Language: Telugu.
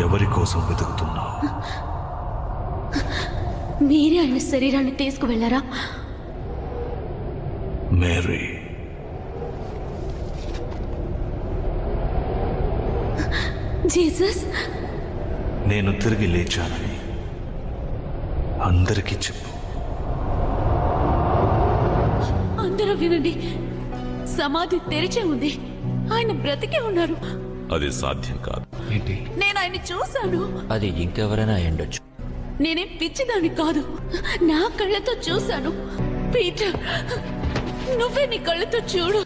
ఎవరి కోసం వెతుకుతున్నావు? మీరే ఆయన శరీరాన్ని తీసుకువెళ్లారా? మేరీ, జీసస్, నేను తిరిగి లేచానని అందరికీ చెప్పు. అందరూ వినండి, సమాధి తెరిచే ఉంది, ఆయన బ్రతికే ఉన్నారు. అది సాధ్యం కాదు. ఏంటి? నేను ఆయన చూశాను. అది ఇంకెవరైనా అయ్యుండొచ్చు. నేనేం పిచ్చిదాన్ని కాదు, నా కళ్ళతో చూశాను. పీటర్, నువ్వే నీ కళ్ళతో చూడు.